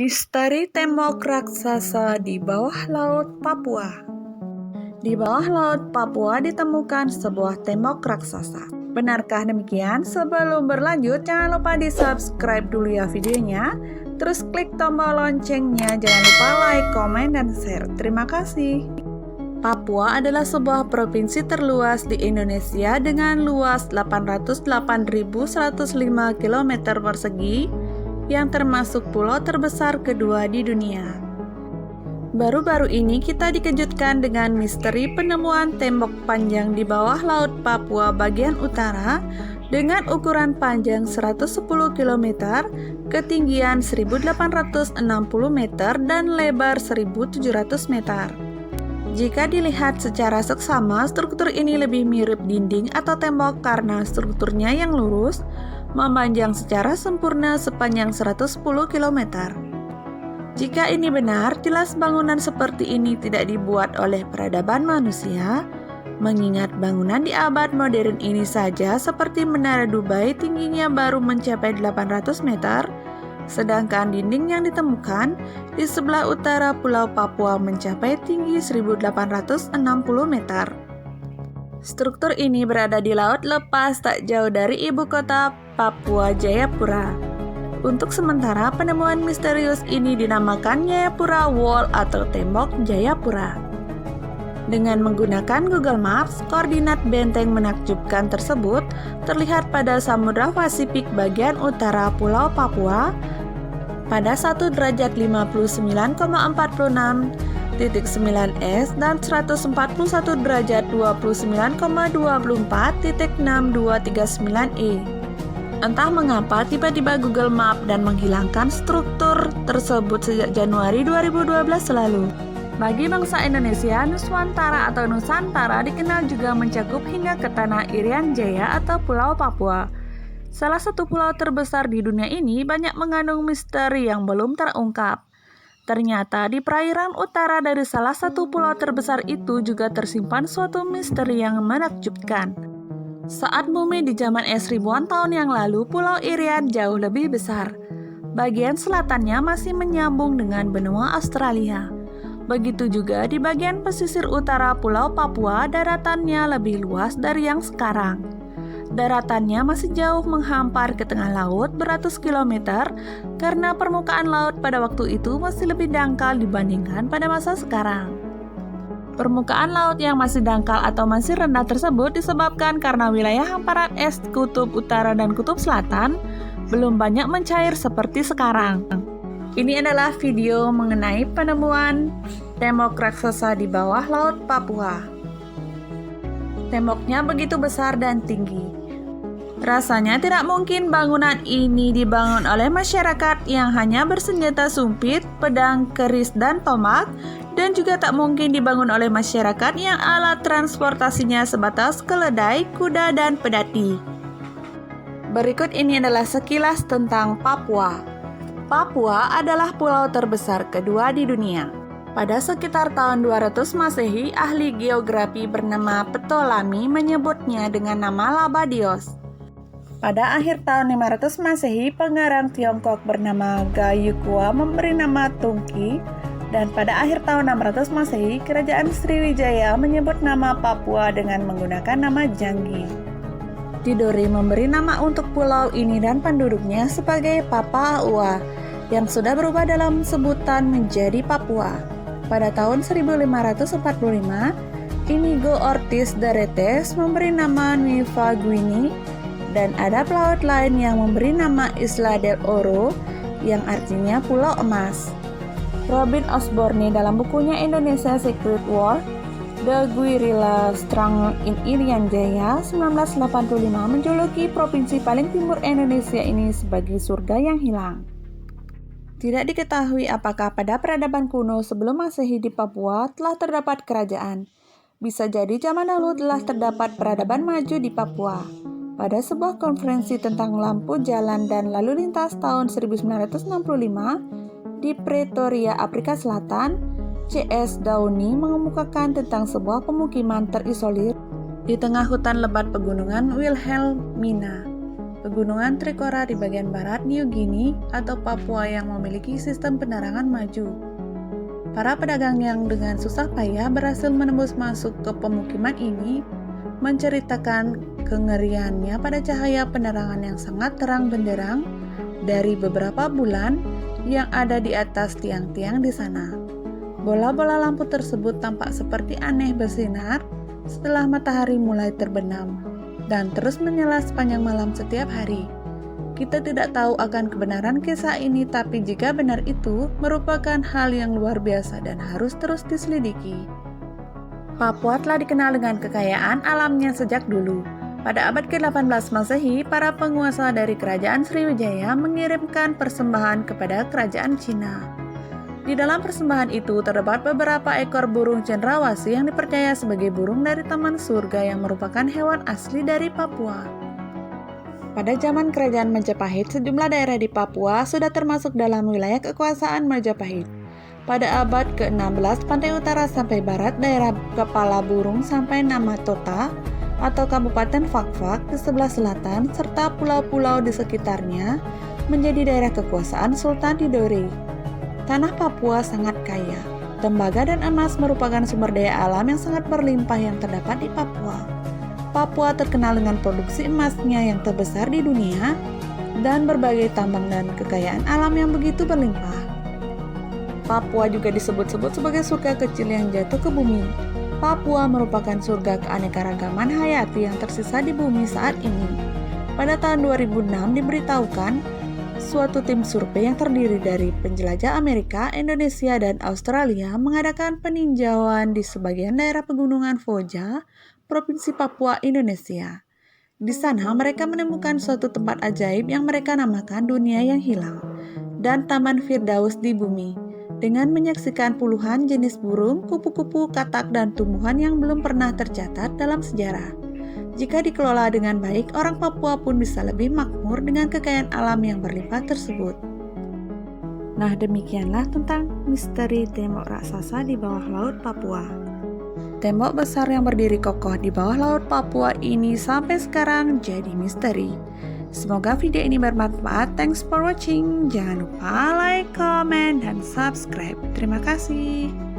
Misteri tembok raksasa di bawah laut Papua. Di bawah laut Papua ditemukan sebuah tembok raksasa. Benarkah demikian? Sebelum berlanjut, jangan lupa di-subscribe dulu ya videonya. Terus klik tombol loncengnya, jangan lupa like, komen, dan share. Terima kasih. Papua adalah sebuah provinsi terluas di Indonesia dengan luas 808.105 km persegi yang termasuk pulau terbesar kedua di dunia. Baru-baru ini kita dikejutkan dengan misteri penemuan tembok panjang di bawah laut Papua bagian utara dengan ukuran panjang 110 km, ketinggian 1860 meter, dan lebar 1700 meter. Jika dilihat secara seksama, struktur ini lebih mirip dinding atau tembok karena strukturnya yang lurus, memanjang secara sempurna sepanjang 110 km. Jika ini benar, jelas bangunan seperti ini tidak dibuat oleh peradaban manusia, mengingat bangunan di abad modern ini saja seperti Menara Dubai tingginya baru mencapai 800 meter, sedangkan dinding yang ditemukan di sebelah utara Pulau Papua mencapai tinggi 1860 meter. Struktur ini berada di laut lepas tak jauh dari ibu kota Papua, Jayapura. Untuk sementara, penemuan misterius ini dinamakan Jayapura Wall atau Tembok Jayapura. Dengan menggunakan Google Maps, koordinat benteng menakjubkan tersebut terlihat pada Samudra Pasifik bagian utara Pulau Papua pada 1 derajat 59,46.9 S dan 141 derajat 29,24.6239 E. Entah mengapa tiba-tiba Google Map dan menghilangkan struktur tersebut sejak Januari 2012 lalu. Bagi bangsa Indonesia, Nuswantara atau Nusantara dikenal juga mencakup hingga ke tanah Irian Jaya atau Pulau Papua. Salah satu pulau terbesar di dunia ini banyak mengandung misteri yang belum terungkap. Ternyata di perairan utara dari salah satu pulau terbesar itu juga tersimpan suatu misteri yang menakjubkan. Saat bumi di zaman es ribuan tahun yang lalu, Pulau Irian jauh lebih besar. Bagian selatannya masih menyambung dengan benua Australia. Begitu juga di bagian pesisir utara Pulau Papua, daratannya lebih luas dari yang sekarang. Daratannya masih jauh menghampar ke tengah laut beratus kilometer karena permukaan laut pada waktu itu masih lebih dangkal dibandingkan pada masa sekarang. Permukaan laut yang masih dangkal atau masih rendah tersebut disebabkan karena wilayah hamparan es kutub utara dan kutub selatan belum banyak mencair seperti sekarang. Ini adalah video mengenai penemuan tembok raksasa di bawah laut Papua. Temboknya begitu besar dan tinggi. Rasanya tidak mungkin bangunan ini dibangun oleh masyarakat yang hanya bersenjata sumpit, pedang, keris, dan tombak, dan juga tak mungkin dibangun oleh masyarakat yang alat transportasinya sebatas keledai, kuda, dan pedati. Berikut ini adalah sekilas tentang Papua. Papua adalah pulau terbesar kedua di dunia. Pada sekitar tahun 200 Masehi, ahli geografi bernama Ptolemy menyebutnya dengan nama Labadios. Pada akhir tahun 500 Masehi, pengarang Tiongkok bernama Gayukwa memberi nama Tungki, dan pada akhir tahun 600 Masehi, Kerajaan Sriwijaya menyebut nama Papua dengan menggunakan nama Janggi. Tidore memberi nama untuk pulau ini dan penduduknya sebagai Papua, yang sudah berubah dalam sebutan menjadi Papua. Pada tahun 1545, Inigo Ortiz de Retes memberi nama Nueva Guinea, dan ada pelaut lain yang memberi nama Isla del Oro, yang artinya Pulau Emas. Robin Osborne dalam bukunya Indonesia Secret War, The Guerrilla Struggle in Irian Jaya 1985 menjuluki provinsi paling timur Indonesia ini sebagai surga yang hilang. Tidak diketahui apakah pada peradaban kuno sebelum Masehi di Papua telah terdapat kerajaan. Bisa jadi zaman dahulu telah terdapat peradaban maju di Papua. Pada sebuah konferensi tentang lampu jalan dan lalu lintas tahun 1965 di Pretoria, Afrika Selatan, C.S. Downey mengemukakan tentang sebuah pemukiman terisolir di tengah hutan lebat pegunungan Wilhelmina. Pegunungan Trikora di bagian barat New Guinea atau Papua yang memiliki sistem penerangan maju. Para pedagang yang dengan susah payah berhasil menembus masuk ke pemukiman ini menceritakan kengeriannya pada cahaya penerangan yang sangat terang benderang dari beberapa bulan yang ada di atas tiang-tiang di sana. Bola-bola lampu tersebut tampak seperti aneh bersinar setelah matahari mulai terbenam dan terus menyala sepanjang malam setiap hari. Kita tidak tahu akan kebenaran kisah ini, tapi jika benar itu merupakan hal yang luar biasa dan harus terus diselidiki. Papua telah dikenal dengan kekayaan alamnya sejak dulu. Pada abad ke-18 Masehi, para penguasa dari Kerajaan Sriwijaya mengirimkan persembahan kepada Kerajaan Cina. Di dalam persembahan itu terdapat beberapa ekor burung cendrawasih yang dipercaya sebagai burung dari Taman Surga yang merupakan hewan asli dari Papua. Pada zaman Kerajaan Majapahit, sejumlah daerah di Papua sudah termasuk dalam wilayah kekuasaan Majapahit. Pada abad ke-16, pantai utara sampai barat daerah Kepala Burung sampai nama Tota atau Kabupaten Fakfak di sebelah selatan serta pulau-pulau di sekitarnya menjadi daerah kekuasaan Sultan Tidore. Tanah Papua sangat kaya. Tembaga dan emas merupakan sumber daya alam yang sangat berlimpah yang terdapat di Papua. Papua terkenal dengan produksi emasnya yang terbesar di dunia dan berbagai tambang dan kekayaan alam yang begitu berlimpah. Papua juga disebut-sebut sebagai surga kecil yang jatuh ke bumi. Papua merupakan surga keanekaragaman hayati yang tersisa di bumi saat ini. Pada tahun 2006 diberitahukan suatu tim survei yang terdiri dari penjelajah Amerika, Indonesia, dan Australia mengadakan peninjauan di sebagian daerah pegunungan Foja, Provinsi Papua, Indonesia. Di sana mereka menemukan suatu tempat ajaib yang mereka namakan dunia yang hilang dan Taman Firdaus di bumi, dengan menyaksikan puluhan jenis burung, kupu-kupu, katak, dan tumbuhan yang belum pernah tercatat dalam sejarah. Jika dikelola dengan baik, orang Papua pun bisa lebih makmur dengan kekayaan alam yang berlimpah tersebut. Nah, demikianlah tentang misteri tembok raksasa di bawah laut Papua. Tembok besar yang berdiri kokoh di bawah laut Papua ini sampai sekarang jadi misteri. Semoga video ini bermanfaat. Thanks for watching. Jangan lupa like, comment, dan subscribe. Terima kasih.